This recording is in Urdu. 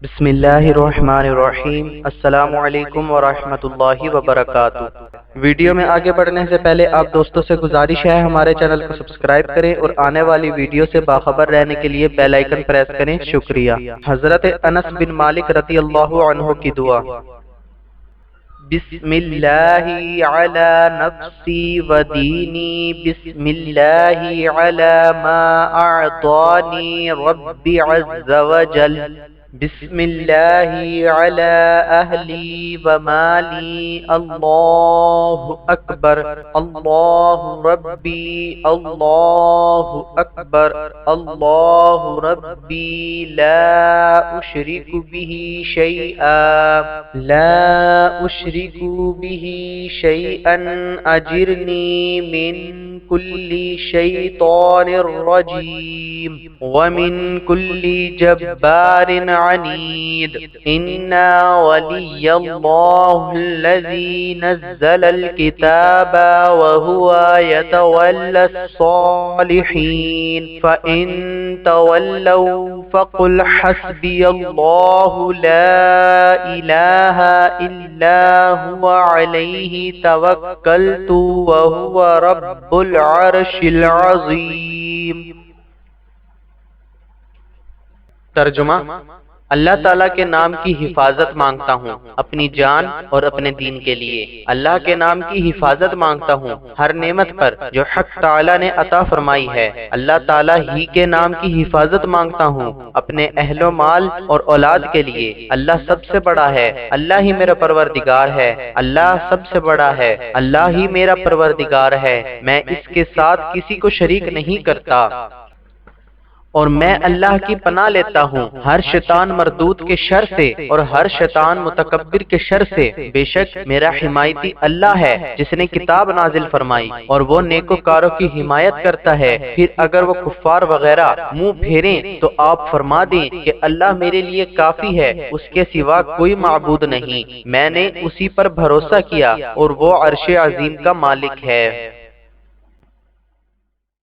بسم اللہ الرحمن الرحیم۔ السلام علیکم ورحمۃ اللہ وبرکاتہ۔ ویڈیو میں آگے بڑھنے سے پہلے آپ دوستوں سے گزارش ہے ہمارے چینل کو سبسکرائب کریں اور آنے والی ویڈیو سے باخبر رہنے کے لیے بیل آئیکن پریس کریں۔ شکریہ۔ حضرت انس بن مالک رضی اللہ عنہ کی دعا۔ بسم اللہ علی نفسی و دینی، بسم اللہ علی ما اعطانی رب عز و جل، بسم اللہ علی اہلی و مالی، اللہ اکبر، اللہ ربی، اللہ اکبر، اللہ ربی، لا اشرک به شیئا، لا اشرک به شیئا، اجرنی من کل شیطان رجیم ومن کل جبار عنید، انا ولی اللہ الذی نزل الكتاب وهو يتولى الصالحین، فإن تولوا فقل حسبی اللہ لا الہ الا هو علیہ توکلت وهو رب العرش العظیم۔ ترجمہ: اللہ تعالیٰ کے نام کی حفاظت مانگتا ہوں اپنی جان اور اپنے دین کے لیے۔ اللہ کے نام کی حفاظت مانگتا ہوں ہر نعمت پر جو حق تعالیٰ نے عطا فرمائی ہے۔ اللہ تعالیٰ ہی کے نام کی حفاظت مانگتا ہوں اپنے اہل و مال اور اولاد کے لیے۔ اللہ سب سے بڑا ہے، اللہ ہی میرا پروردگار ہے، اللہ سب سے بڑا ہے، اللہ ہی میرا پروردگار ہے، میں اس کے ساتھ کسی کو شریک نہیں کرتا۔ اور میں اللہ کی پناہ لیتا ہوں ہر شیطان مردود کے شر سے اور ہر شیطان متکبر کے شر سے۔ بے شک میرا حمایتی اللہ ہے جس نے کتاب نازل فرمائی اور وہ نیکوکاروں کی حمایت کرتا ہے۔ پھر اگر وہ کفار وغیرہ منہ پھیریں تو آپ فرما دیں کہ اللہ میرے لیے کافی ہے، اس کے سوا کوئی معبود نہیں، میں نے اسی پر بھروسہ کیا اور وہ عرش عظیم کا مالک ہے۔